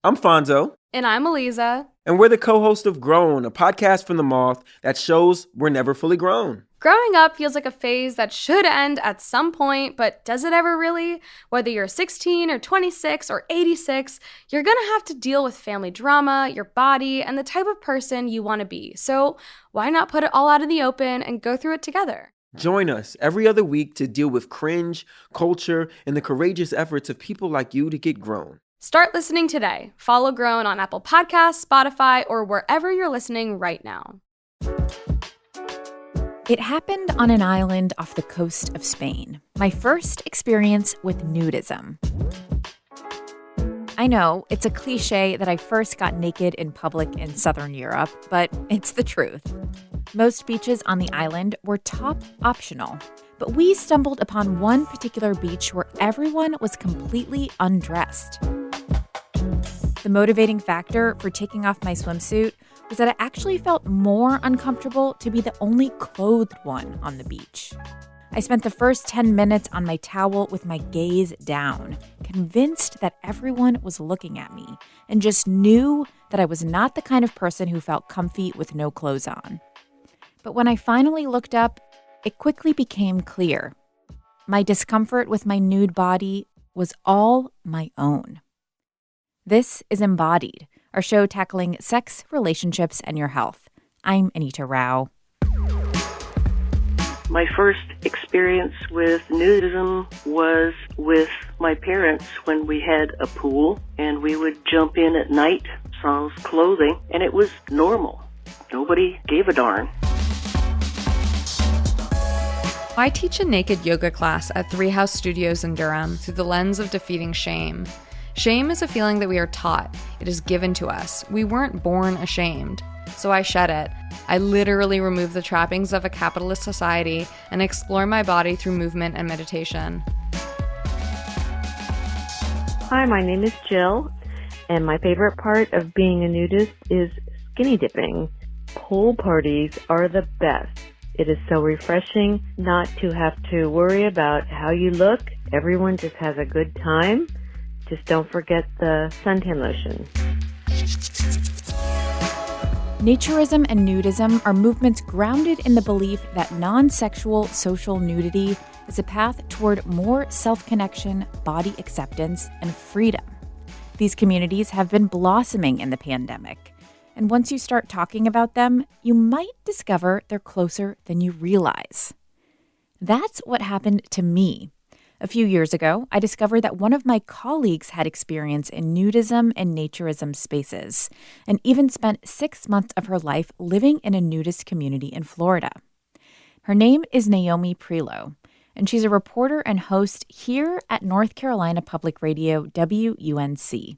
I'm Fonzo. And I'm Eliza. And we're the co-host of Grown, a podcast from the Moth that shows we're never fully grown. Growing up feels like a phase that should end at some point, but does it ever really? Whether you're 16 or 26 or 86, you're gonna have to deal with family drama, your body, and the type of person you want to be. So why not put it all out in the open and go through it together? Join us every other week to deal with cringe, culture, and the courageous efforts of people like you to get grown. Start listening today. Follow Grown on Apple Podcasts, Spotify, or wherever you're listening right now. It happened on an island off the coast of Spain. My first experience with nudism. I know, it's a cliche that I first got naked in public in Southern Europe, but it's the truth. Most beaches on the island were top optional, but we stumbled upon one particular beach where everyone was completely undressed. The motivating factor for taking off my swimsuit was that it actually felt more uncomfortable to be the only clothed one on the beach. I spent the first 10 minutes on my towel with my gaze down, convinced that everyone was looking at me, and just knew that I was not the kind of person who felt comfy with no clothes on. But when I finally looked up, it quickly became clear. My discomfort with my nude body was all my own. This is Embodied, our show tackling sex, relationships, and your health. I'm Anita Rao. My first experience with nudism was with my parents when we had a pool and we would jump in at night, sans clothing, and it was normal. Nobody gave a darn. I teach a naked yoga class at Three House Studios in Durham through the lens of defeating shame. Shame is a feeling that we are taught. It is given to us. We weren't born ashamed. So I shed it. I literally remove the trappings of a capitalist society and explore my body through movement and meditation. Hi, my name is Jill, and my favorite part of being a nudist is skinny dipping. Pool parties are the best. It is so refreshing not to have to worry about how you look. Everyone just has a good time. Just don't forget the suntan lotion. Naturism and nudism are movements grounded in the belief that non-sexual social nudity is a path toward more self-connection, body acceptance, and freedom. These communities have been blossoming in the pandemic, and once you start talking about them, you might discover they're closer than you realize. That's what happened to me. A few years ago, I discovered that one of my colleagues had experience in nudism and naturism spaces, and even spent 6 months of her life living in a nudist community in Florida. Her name is Naomi Prelo, and she's a reporter and host here at North Carolina Public Radio, WUNC.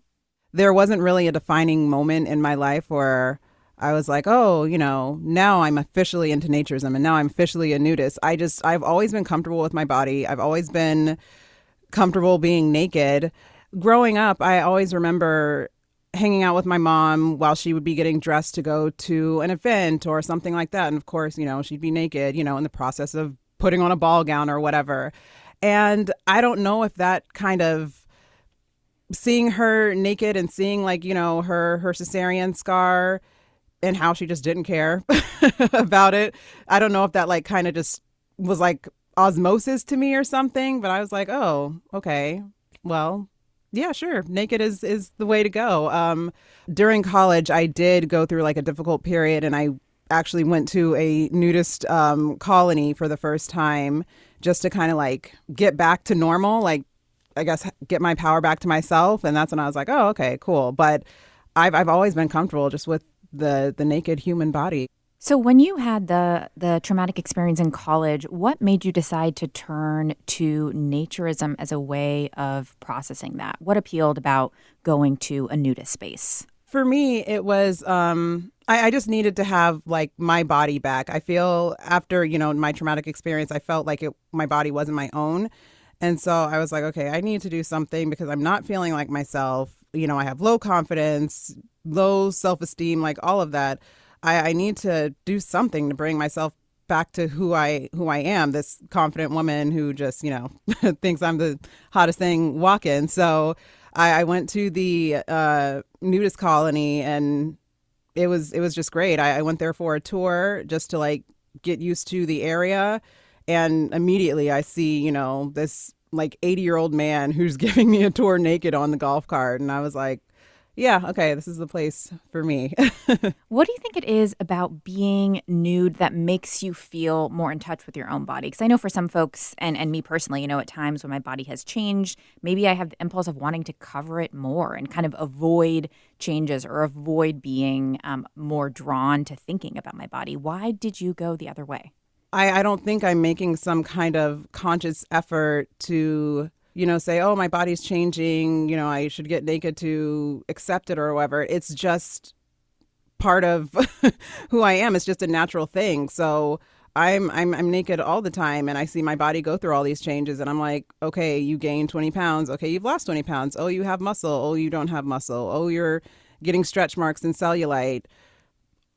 There wasn't really a defining moment in my life where I was like, oh, now I'm officially into naturism and now I'm officially a nudist. I've always been comfortable with my body. I've always been comfortable being naked. Growing up, I always remember hanging out with my mom while she would be getting dressed to go to an event or something like that. And of course, she'd be naked, in the process of putting on a ball gown or whatever. And I don't know if that kind of seeing her naked and seeing her cesarean scar and how she just didn't care about it. I don't know if that kind of just was like osmosis to me or something, but I was like, oh, okay, well, yeah, sure. Naked is the way to go. During college, I did go through a difficult period, and I actually went to a nudist colony for the first time just to kind of get back to normal, I guess get my power back to myself. And that's when I was like, oh, okay, cool. But I've always been comfortable just with the naked human body. So when you had the traumatic experience in college, what made you decide to turn to naturism as a way of processing that? What appealed about going to a nudist space? For me, it was I just needed to have my body back. I feel after, my traumatic experience, I felt like my body wasn't my own. And so I was like, okay, I need to do something because I'm not feeling like myself. I have low confidence, low self-esteem, all of that. I need to do something to bring myself back to who I am, this confident woman who just, thinks I'm the hottest thing walking. So I went to the nudist colony, and it was just great. I went there for a tour just to like get used to the area, and immediately I see, this like 80-year-old man who's giving me a tour naked on the golf cart, and I was like, yeah, okay, this is the place for me. What do you think it is about being nude that makes you feel more in touch with your own body? Because I know for some folks, and me personally, at times when my body has changed, maybe I have the impulse of wanting to cover it more and kind of avoid changes or avoid being more drawn to thinking about my body. Why did you go the other way? I don't think I'm making some kind of conscious effort to say, oh, my body's changing, I should get naked to accept it or whatever. It's just part of who I am. It's just a natural thing. So I'm naked all the time, and I see my body go through all these changes, and I'm like, okay, you gained 20 pounds. Okay, you've lost 20 pounds. Oh, you have muscle. Oh, you don't have muscle. Oh, you're getting stretch marks and cellulite.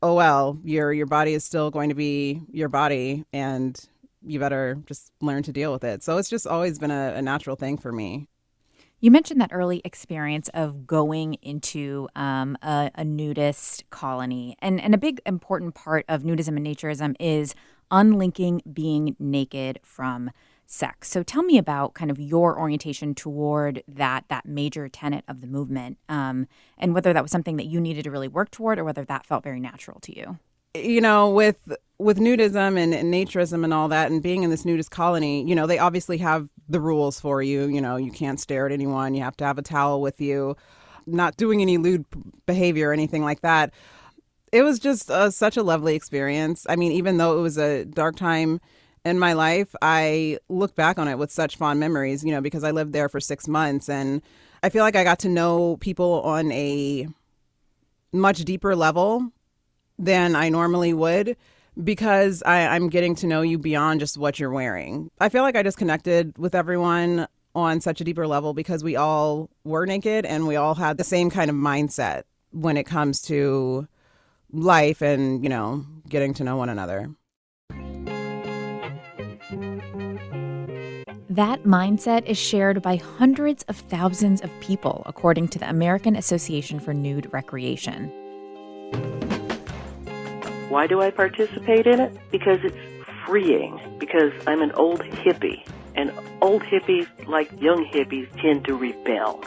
Oh, well, your body is still going to be your body, and you better just learn to deal with it. So it's just always been a natural thing for me. You mentioned that early experience of going into a nudist colony. And a big important part of nudism and naturism is unlinking being naked from sex. So tell me about kind of your orientation toward that major tenet of the movement, and whether that was something that you needed to really work toward or whether that felt very natural to you. With nudism and naturism and all that, and being in this nudist colony, they obviously have the rules for you. You can't stare at anyone. You have to have a towel with you, not doing any lewd behavior or anything like that. It was just such a lovely experience. I mean, even though it was a dark time in my life, I look back on it with such fond memories, because I lived there for 6 months, and I feel like I got to know people on a much deeper level than I normally would, because I'm getting to know you beyond just what you're wearing. I feel like I just connected with everyone on such a deeper level because we all were naked and we all had the same kind of mindset when it comes to life and, getting to know one another. That mindset is shared by hundreds of thousands of people, according to the American Association for Nude Recreation. Why do I participate in it? Because it's freeing. Because I'm an old hippie. And old hippies, like young hippies, tend to rebel.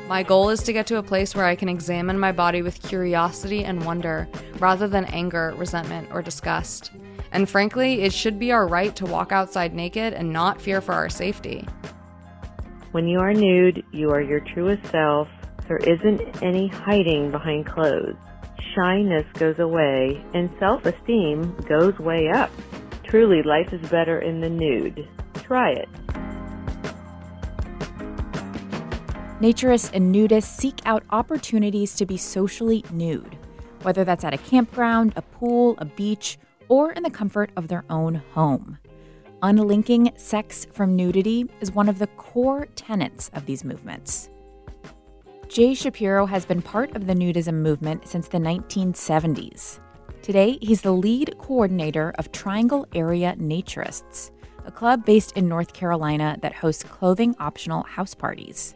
My goal is to get to a place where I can examine my body with curiosity and wonder, rather than anger, resentment, or disgust. And frankly, it should be our right to walk outside naked and not fear for our safety. When you are nude, you are your truest self. There isn't any hiding behind clothes. Shyness goes away, and self-esteem goes way up. Truly, life is better in the nude. Try it. Naturists and nudists seek out opportunities to be socially nude, whether that's at a campground, a pool, a beach, or in the comfort of their own home. Unlinking sex from nudity is one of the core tenets of these movements. Jay Shapiro has been part of the nudism movement since the 1970s. Today, he's the lead coordinator of Triangle Area Naturists, a club based in North Carolina that hosts clothing-optional house parties.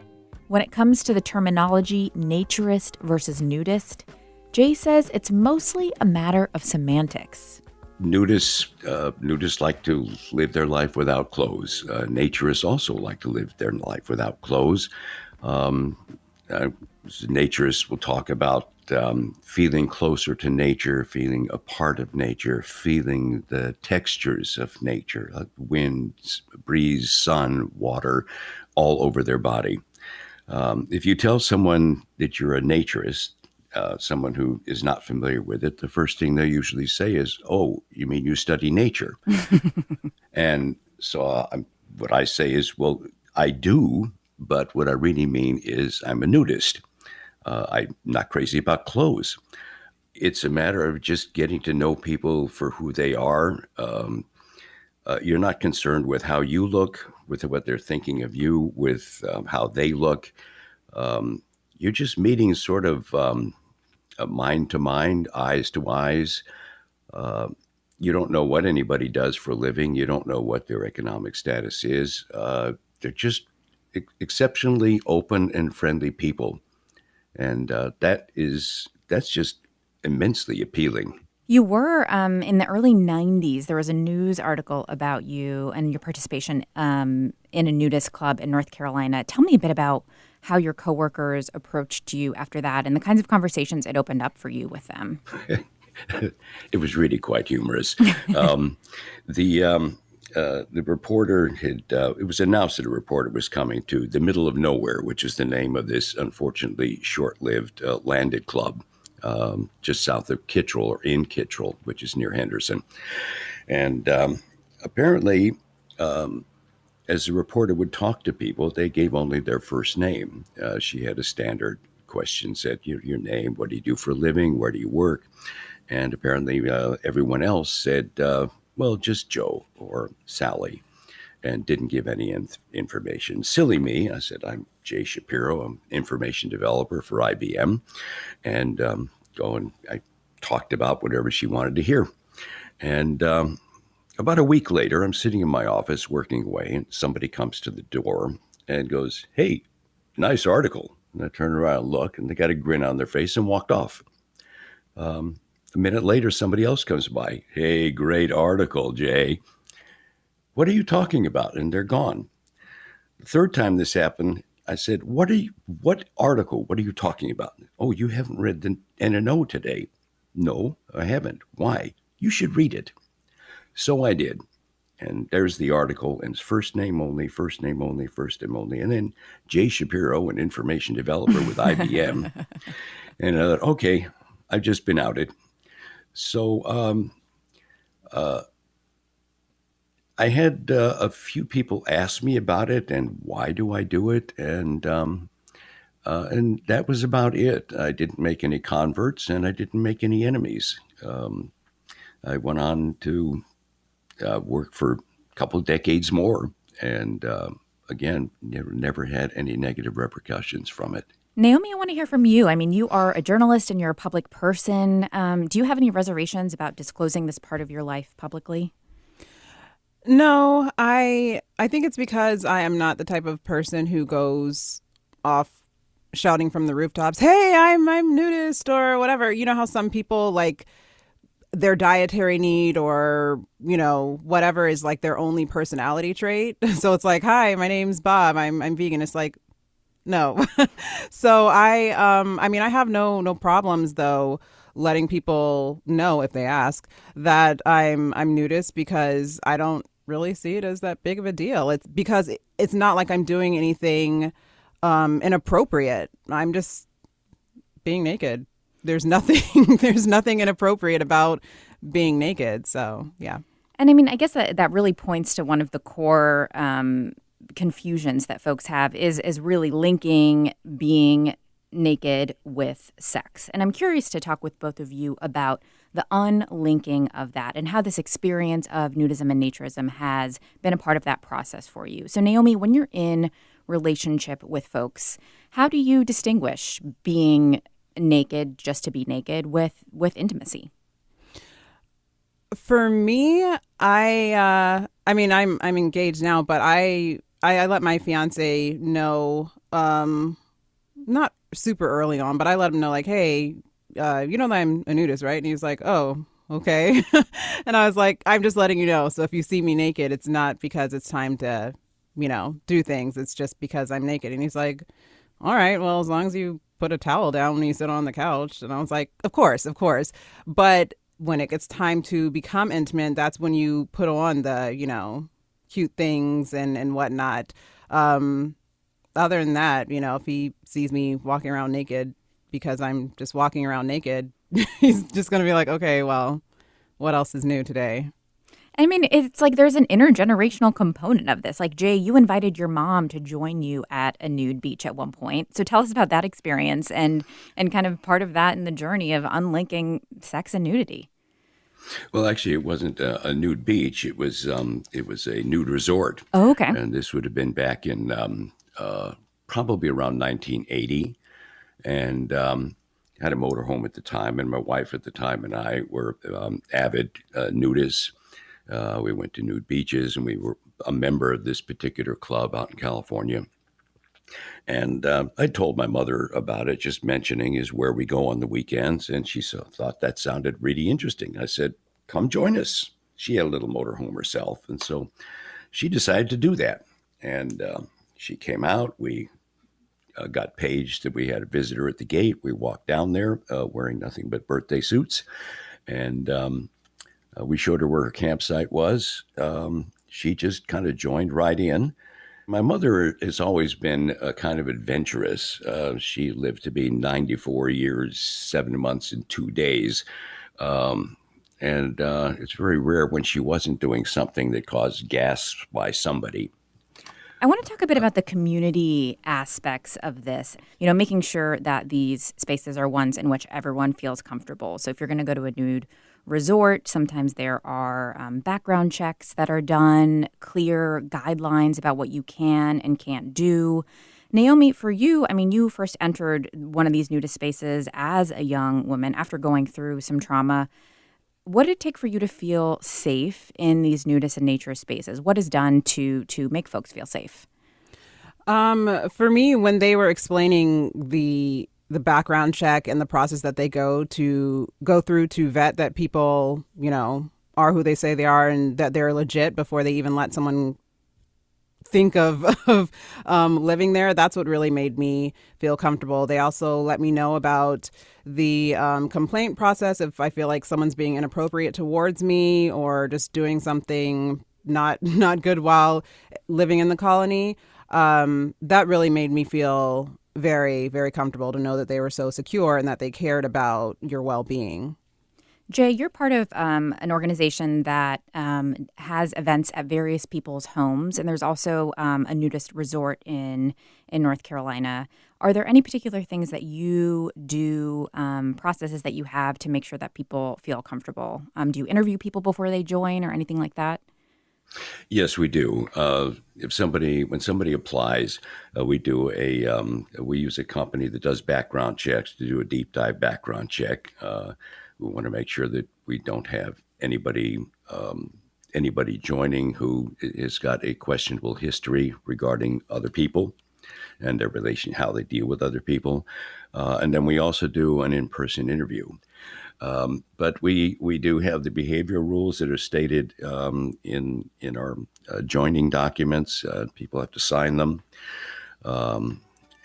When it comes to the terminology naturist versus nudist, Jay says it's mostly a matter of semantics. Nudists like to live their life without clothes. Naturists also like to live their life without clothes. Naturists will talk about feeling closer to nature, feeling a part of nature, feeling the textures of nature, like wind, breeze, sun, water, all over their body. If you tell someone that you're a naturist, someone who is not familiar with it, the first thing they usually say is, "Oh, you mean you study nature?" And so what I say is, well, I do, but what I really mean is I'm a nudist. I'm not crazy about clothes. It's a matter of just getting to know people for who they are. You're not concerned with how you look, with what they're thinking of you, with how they look. You're just meeting sort of mind to mind, eyes to eyes. You don't know what anybody does for a living. You don't know what their economic status is. They're just exceptionally open and friendly people, and that's just immensely appealing. You were in the early 90s. There was a news article about you and your participation in a nudist club in North Carolina. Tell me a bit about how your coworkers approached you after that and the kinds of conversations it opened up for you with them. It was really quite humorous. um, the reporter had, it was announced that a reporter was coming to the middle of nowhere, which is the name of this unfortunately short-lived landed club just south of Kittrell, or in Kittrell, which is near Henderson. And apparently, as the reporter would talk to people, they gave only their first name. She had a standard question, said, your name, what do you do for a living, where do you work? And apparently everyone else said, well, just Joe or Sally, and didn't give any information. Silly me. I said, I'm Jay Shapiro. I'm information developer for IBM. And I talked about whatever she wanted to hear. And about a week later, I'm sitting in my office working away, and somebody comes to the door and goes, hey, nice article. And I turned around and look, and they got a grin on their face and walked off. A minute later, somebody else comes by. Hey, great article, Jay. What are you talking about? And they're gone. The third time this happened, I said, what article? What are you talking about? Oh, you haven't read the NNO today. No, I haven't. Why? You should read it. So I did. And there's the article, and it's first name only, first name only, first name only. And then Jay Shapiro, an information developer with IBM. And I thought, okay, I've just been outed. So I had a few people ask me about it and why do I do it, and that was about it. I didn't make any converts and I didn't make any enemies. I went on to work for a couple of decades more, and again, never had any negative repercussions from it. Naomi, I want to hear from you. I mean, you are a journalist and you're a public person. Do you have any reservations about disclosing this part of your life publicly? No, I think it's because I am not the type of person who goes off shouting from the rooftops, "Hey, I'm nudist," or whatever. You know how some people, like, their dietary need or, whatever is like their only personality trait. So it's like, "Hi, my name's Bob. I'm vegan." It's like, no. So I have no problems though letting people know if they ask that I'm nudist, because I don't really see it as that big of a deal. It's because it's not like I'm doing anything inappropriate. I'm just being naked. There's nothing inappropriate about being naked. So yeah. And I mean, I guess that really points to one of the core confusions that folks have is really linking being naked with sex. And I'm curious to talk with both of you about the unlinking of that and how this experience of nudism and naturism has been a part of that process for you. So Naomi, when you're in relationship with folks, how do you distinguish being naked just to be naked with intimacy? For me, I'm engaged now, but I let my fiance know, not super early on, but I let him know, like, hey, you know that I'm a nudist, right? And he was like, oh, okay. And I was like, I'm just letting you know. So if you see me naked, it's not because it's time to, do things. It's just because I'm naked. And he's like, all right, well, as long as you put a towel down when you sit on the couch. And I was like, of course. But when it gets time to become intimate, that's when you put on the, cute things and whatnot. Other than that, if he sees me walking around naked because I'm just walking around naked, he's just going to be like, okay, well, what else is new today? I mean, it's like there's an intergenerational component of this. Like, Jay, you invited your mom to join you at a nude beach at one point. So tell us about that experience and kind of part of that in the journey of unlinking sex and nudity. Well, actually, it wasn't a nude beach. It was a nude resort. Oh, okay. And this would have been back in probably around 1980. And had a motorhome at the time, and my wife at the time and I were avid nudists. We went to nude beaches, and we were a member of this particular club out in California. And I told my mother about it, just mentioning is where we go on the weekends. And she thought that sounded really interesting. I said, come join us. She had a little motorhome herself. And so she decided to do that. And she came out. We got paged that we had a visitor at the gate. We walked down there wearing nothing but birthday suits. And we showed her where her campsite was. She just kind of joined right in. My mother has always been kind of adventurous. She lived to be 94 years, 7 months, and 2 days. And it's very rare when she wasn't doing something that caused gasps by somebody. I want to talk a bit about the community aspects of this, making sure that these spaces are ones in which everyone feels comfortable. So if you're going to go to a nude resort, sometimes there are background checks that are done, clear guidelines about what you can and can't do. Naomi, for you, you first entered one of these nudist spaces as a young woman after going through some trauma. What did it take for you to feel safe in these nudist and nature spaces? What is done to make folks feel safe? For me, when they were explaining the background check and the process that they go through to vet that people, are who they say they are and that they're legit before they even let someone think of living there, that's what really made me feel comfortable. They also let me know about the complaint process if I feel like someone's being inappropriate towards me or just doing something not good while living in the colony. That really made me feel very, very comfortable to know that they were so secure and that they cared about your well-being. Jay, you're part of an organization that has events at various people's homes, and there's also a nudist resort in North Carolina. Are there any particular things that you do, processes that you have to make sure that people feel comfortable? Do you interview people before they join or anything like that? Yes, we do. When somebody applies, we use a company that does background checks to do a deep dive background check. We want to make sure that we don't have anybody joining who has got a questionable history regarding other people and their relation, how they deal with other people. And then we also do an in-person interview. But we do have the behavioral rules that are stated in our joining documents. People have to sign them.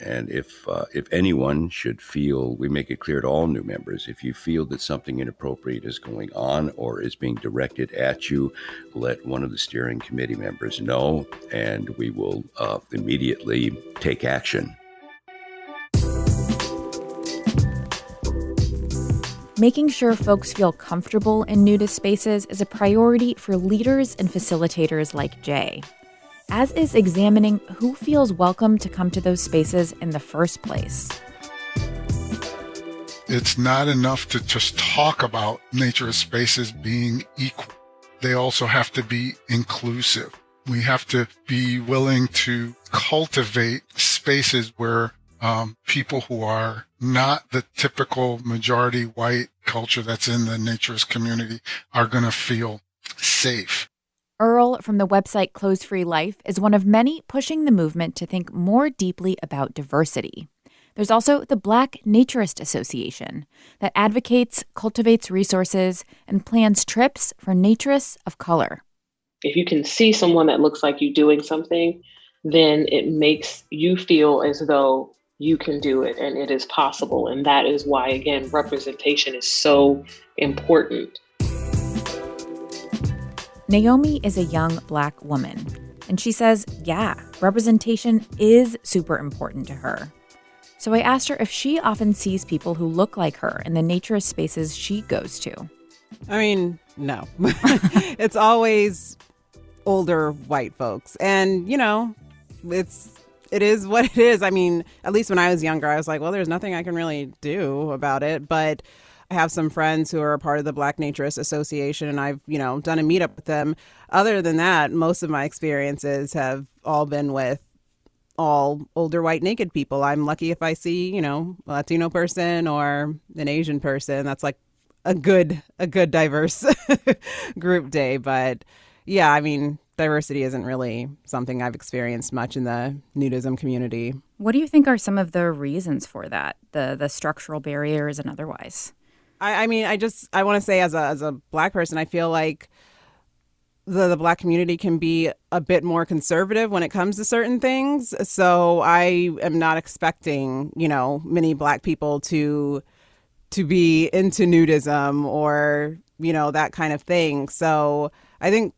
And if anyone should feel, we make it clear to all new members, if you feel that something inappropriate is going on or is being directed at you, let one of the steering committee members know, and we will immediately take action. Making sure folks feel comfortable in nudist spaces is a priority for leaders and facilitators like Jay, as is examining who feels welcome to come to those spaces in the first place. It's not enough to just talk about nature spaces being equal. They also have to be inclusive. We have to be willing to cultivate spaces where people who are not the typical majority white culture that's in the naturist community are going to feel safe. Earl from the website Clothes Free Life is one of many pushing the movement to think more deeply about diversity. There's also the Black Naturist Association that advocates, cultivates resources, and plans trips for naturists of color. If you can see someone that looks like you doing something, then it makes you feel as though you can do it and it is possible. And that is why, again, representation is so important. Naomi is a young Black woman, and she says, yeah, representation is super important to her. So I asked her if she often sees people who look like her in the naturist spaces she goes to. No. It's always older white folks. And, it is what it is. At least when I was younger, I was like, well, there's nothing I can really do about it. But I have some friends who are a part of the Black Naturist Association, and I've, done a meetup with them. Other than that, most of my experiences have all been with all older white naked people. I'm lucky if I see, a Latino person or an Asian person. That's like a good diverse group day. But yeah, diversity isn't really something I've experienced much in the nudism community. What do you think are some of the reasons for that, the structural barriers and otherwise? I mean, I want to say as a Black person, I feel like the Black community can be a bit more conservative when it comes to certain things. So I am not expecting, many Black people to be into nudism or, that kind of thing. So I think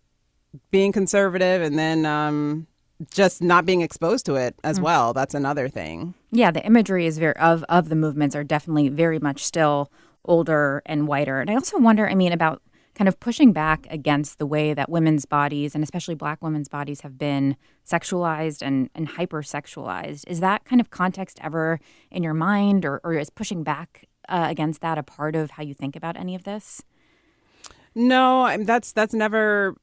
being conservative and then just not being exposed to it as well, that's another thing. Yeah, the imagery is of the movements are definitely very much still older and whiter. And I also wonder, about kind of pushing back against the way that women's bodies, and especially Black women's bodies, have been sexualized and hypersexualized. Is that kind of context ever in your mind, or is pushing back against that a part of how you think about any of this? No, that's never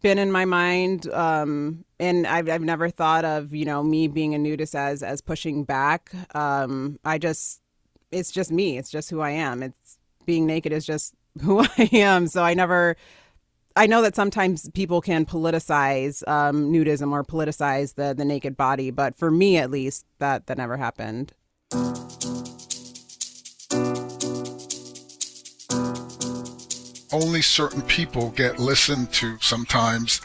been in my mind, and I've never thought of me being a nudist as pushing back. It's just me. It's just who I am. It's being naked is just who I am. So I know that sometimes people can politicize nudism or politicize the naked body, but for me at least, that never happened. Only certain people get listened to sometimes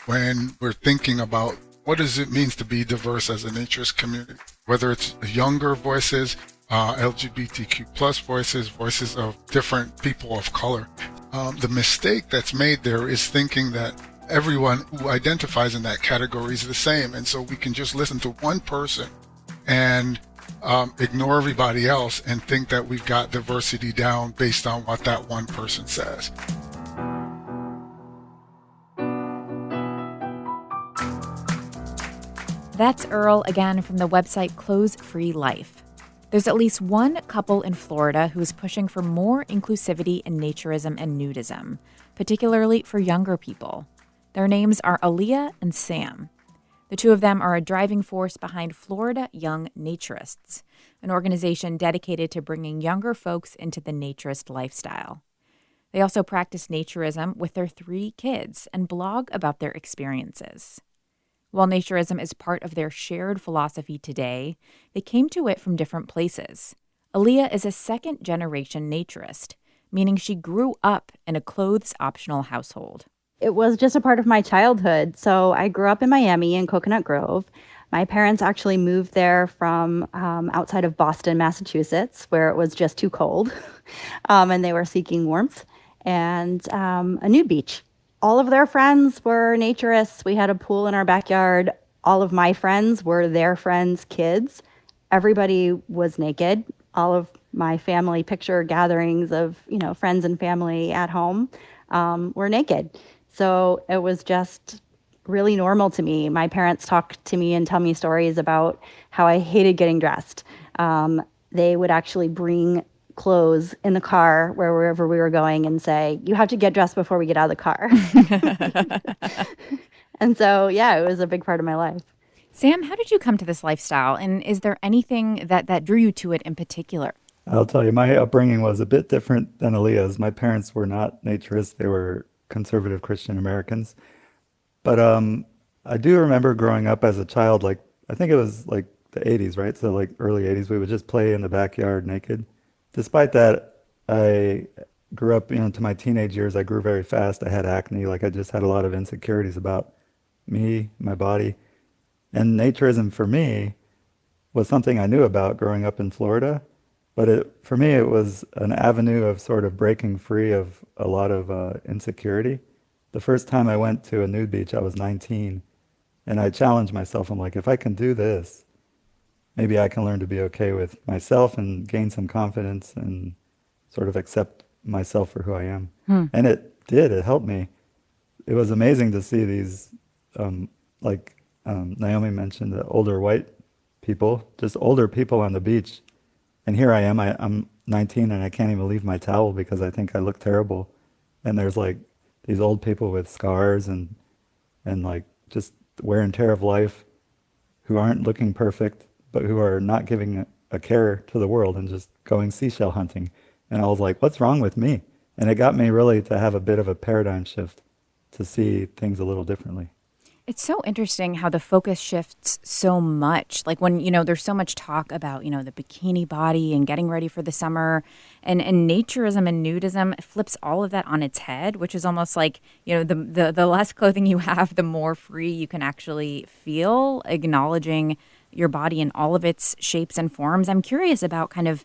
when we're thinking about what does it mean to be diverse as a naturist community, whether it's younger voices, LGBTQ plus voices of different people of color. The mistake that's made there is thinking that everyone who identifies in that category is the same. And so we can just listen to one person and ignore everybody else and think that we've got diversity down based on what that one person says. That's Earl again from the website Clothes Free Life. There's at least one couple in Florida who's pushing for more inclusivity in naturism and nudism, particularly for younger people. Their names are Aaliyah and Sam. The two of them are a driving force behind Florida Young Naturists, an organization dedicated to bringing younger folks into the naturist lifestyle. They also practice naturism with their 3 kids and blog about their experiences. While naturism is part of their shared philosophy today, they came to it from different places. Aaliyah is a second-generation naturist, meaning she grew up in a clothes-optional household. It was just a part of my childhood. So I grew up in Miami in Coconut Grove. My parents actually moved there from outside of Boston, Massachusetts, where it was just too cold, and they were seeking warmth, and a nude beach. All of their friends were naturists. We had a pool in our backyard. All of my friends were their friends' kids. Everybody was naked. All of my family picture gatherings of, friends and family at home were naked. So it was just really normal to me. My parents talk to me and tell me stories about how I hated getting dressed. They would actually bring clothes in the car wherever we were going and say, you have to get dressed before we get out of the car. And so, yeah, it was a big part of my life. Sam, how did you come to this lifestyle? And is there anything that drew you to it in particular? I'll tell you, my upbringing was a bit different than Aaliyah's. My parents were not naturists. They were conservative Christian Americans. But I do remember growing up as a child, I think it was the 80s, right? So early 80s, we would just play in the backyard naked. Despite that, I grew up, to my teenage years, I grew very fast. I had acne, I just had a lot of insecurities about me, my body. And naturism for me was something I knew about growing up in Florida. But for me, it was an avenue of sort of breaking free of a lot of insecurity. The first time I went to a nude beach, I was 19. And I challenged myself. I'm like, if I can do this, maybe I can learn to be okay with myself and gain some confidence and sort of accept myself for who I am. And it did. It helped me. It was amazing to see these, Naomi mentioned, the older white people, just older people on the beach. And here I am. I'm 19 and I can't even leave my towel because I think I look terrible. And there's these old people with scars and just wear and tear of life who aren't looking perfect, but who are not giving a care to the world and just going seashell hunting. And I was like, what's wrong with me? And it got me really to have a bit of a paradigm shift to see things a little differently. It's so interesting how the focus shifts so much. Like when, there's so much talk about, the bikini body and getting ready for the summer, and naturism and nudism flips all of that on its head, which is almost like, the less clothing you have, the more free you can actually feel, acknowledging your body in all of its shapes and forms. I'm curious about kind of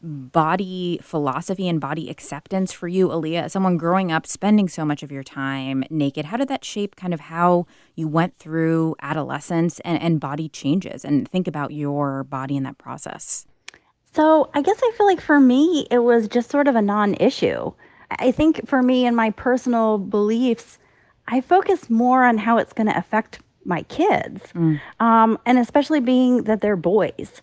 body philosophy and body acceptance for you, Aaliyah, as someone growing up, spending so much of your time naked. How did that shape kind of how you went through adolescence and body changes, and think about your body in that process? So I guess I feel like for me, it was just sort of a non-issue. I think for me and my personal beliefs, I focus more on how it's going to affect my kids, and especially being that they're boys.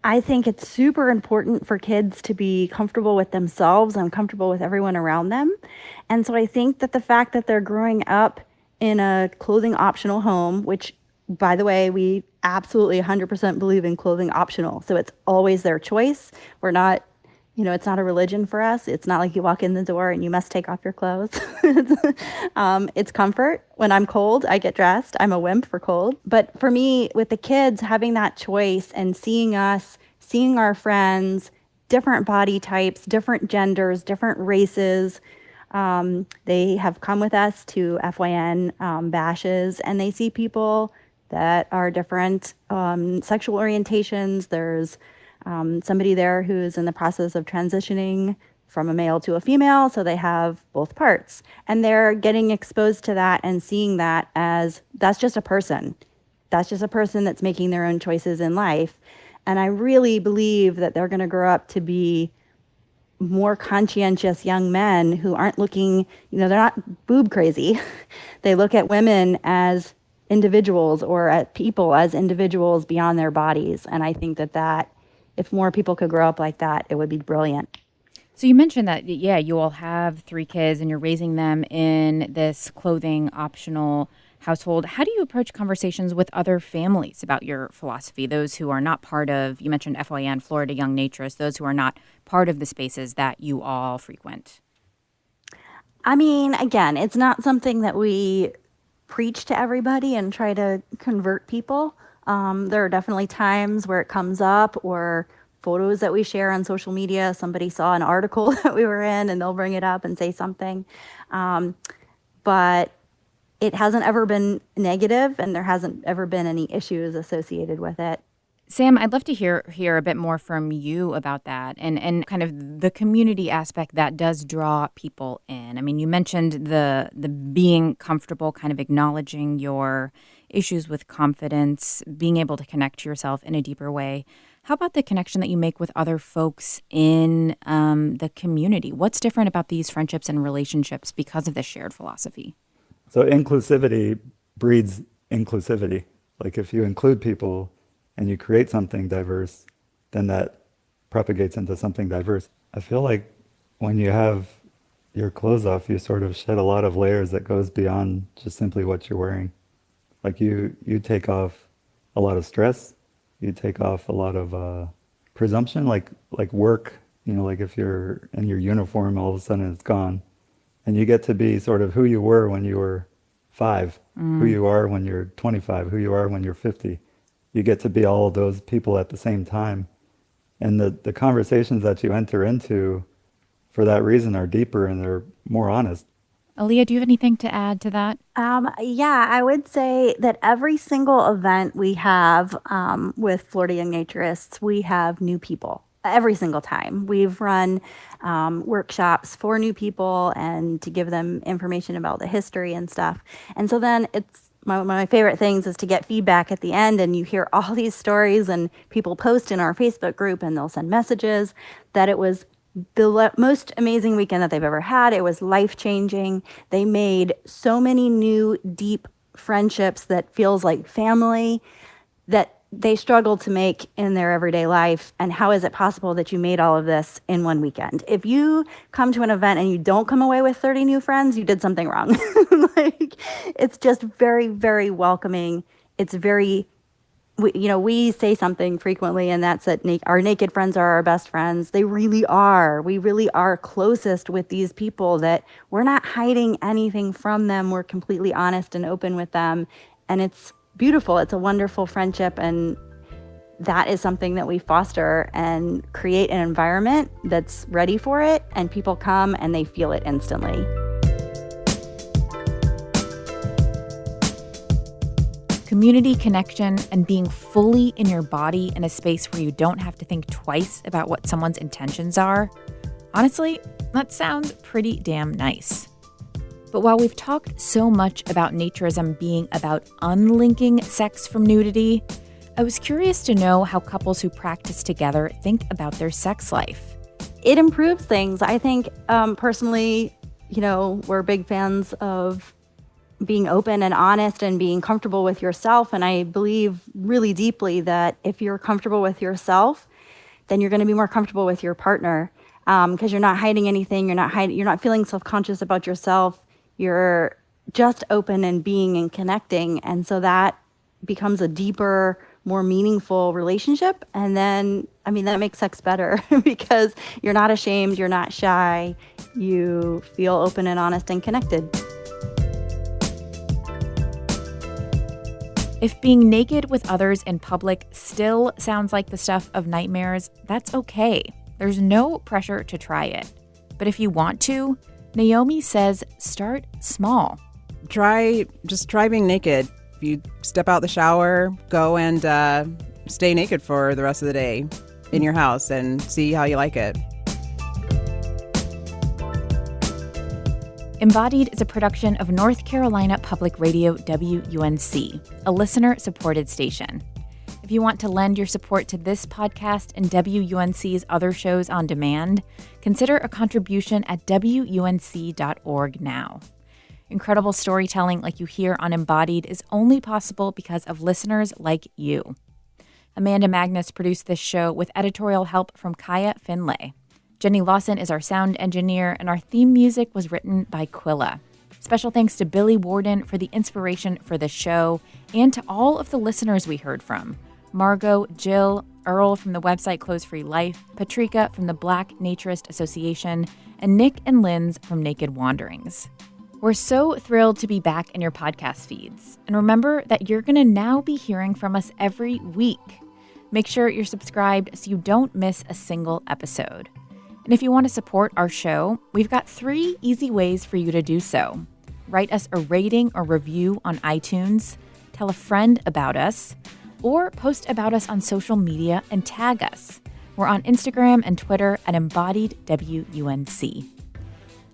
I think it's super important for kids to be comfortable with themselves and comfortable with everyone around them. And so I think that the fact that they're growing up in a clothing optional home, which, by the way, we absolutely 100% believe in clothing optional. So it's always their choice. We're not, it's not a religion for us. It's not like you walk in the door and you must take off your clothes. It's comfort. When I'm cold, I get dressed. I'm a wimp for cold. But for me, with the kids, having that choice and seeing us, seeing our friends, different body types, different genders, different races, they have come with us to FYN bashes, and they see people that are different sexual orientations. There's somebody there who's in the process of transitioning from a male to a female, so they have both parts. And they're getting exposed to that and seeing that as that's just a person. That's just a person that's making their own choices in life. And I really believe that they're going to grow up to be more conscientious young men who aren't looking, they're not boob crazy. They look at women as individuals or at people as individuals beyond their bodies. And I think that if more people could grow up like that, it would be brilliant. So you mentioned that, yeah, you all have 3 kids and you're raising them in this clothing optional household. How do you approach conversations with other families about your philosophy? Those who are not part of, you mentioned FYN, Florida Young Naturists, those who are not part of the spaces that you all frequent. I mean, again, it's not something that we preach to everybody and try to convert people. There are definitely times where it comes up, or photos that we share on social media. Somebody saw an article that we were in and they'll bring it up and say something. But it hasn't ever been negative, and there hasn't ever been any issues associated with it. Sam, I'd love to hear a bit more from you about that and kind of the community aspect that does draw people in. I mean, you mentioned the being comfortable, kind of acknowledging your issues with confidence, being able to connect to yourself in a deeper way. How about the connection that you make with other folks in the community? What's different about these friendships and relationships because of this shared philosophy? So inclusivity breeds inclusivity. Like if you include people and you create something diverse, then that propagates into something diverse. I feel like when you have your clothes off, you sort of shed a lot of layers that goes beyond just simply what you're wearing. Like you take off a lot of stress, you take off a lot of presumption, like work, like if you're in your uniform, all of a sudden it's gone. And you get to be sort of who you were when you were 5, who you are when you're 25, who you are when you're 50. You get to be all of those people at the same time. And the conversations that you enter into for that reason are deeper and they're more honest. Aaliyah, do you have anything to add to that? Yeah, I would say that every single event we have with Florida Young Naturists, we have new people. Every single time. We've run workshops for new people and to give them information about the history and stuff. And so then it's one of my favorite things is to get feedback at the end, and you hear all these stories, and people post in our Facebook group and they'll send messages that it was the most amazing weekend that they've ever had. It was life-changing. They made so many new, deep friendships that feels like family that they struggle to make in their everyday life. And how is it possible that you made all of this in one weekend? If you come to an event and you don't come away with 30 new friends, you did something wrong. Like, it's just very, very welcoming. It's very we say something frequently, and that's that our naked friends are our best friends. They really are. We really are closest with these people, that we're not hiding anything from them. We're completely honest and open with them. And it's beautiful. It's a wonderful friendship. And that is something that we foster and create an environment that's ready for it. And people come and they feel it instantly. Community connection and being fully in your body in a space where you don't have to think twice about what someone's intentions are. Honestly, that sounds pretty damn nice. But while we've talked so much about naturism being about unlinking sex from nudity, I was curious to know how couples who practice together think about their sex life. It improves things. I think personally, we're big fans of being open and honest and being comfortable with yourself. And I believe really deeply that if you're comfortable with yourself, then you're going to be more comfortable with your partner, because you're not hiding anything. You're not feeling self-conscious about yourself. You're just open and being and connecting. And so that becomes a deeper, more meaningful relationship. And then, that makes sex better because you're not ashamed. You're not shy. You feel open and honest and connected. If being naked with others in public still sounds like the stuff of nightmares, that's okay. There's no pressure to try it. But if you want to, Naomi says start small. Try being naked. If you step out the shower, go and stay naked for the rest of the day in your house and see how you like it. Embodied is a production of North Carolina Public Radio WUNC, a listener-supported station. If you want to lend your support to this podcast and WUNC's other shows on demand, consider a contribution at WUNC.org now. Incredible storytelling like you hear on Embodied is only possible because of listeners like you. Amanda Magnus produced this show with editorial help from Kaya Finlay. Jenny Lawson is our sound engineer, and our theme music was written by Quilla. Special thanks to Billy Warden for the inspiration for the show, and to all of the listeners we heard from. Margot, Jill, Earl from the website Clothes Free Life, Patrika from the Black Naturist Association, and Nick and Linz from Naked Wanderings. We're so thrilled to be back in your podcast feeds. And remember that you're going to now be hearing from us every week. Make sure you're subscribed so you don't miss a single episode. And if you want to support our show, we've got 3 easy ways for you to do so. Write us a rating or review on iTunes, tell a friend about us, or post about us on social media and tag us. We're on Instagram and Twitter at EmbodiedWUNC.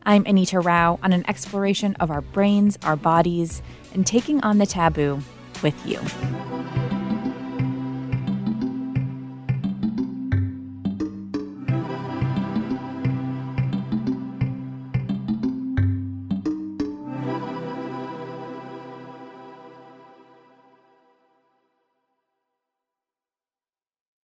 I'm Anita Rao on an exploration of our brains, our bodies, and taking on the taboo with you.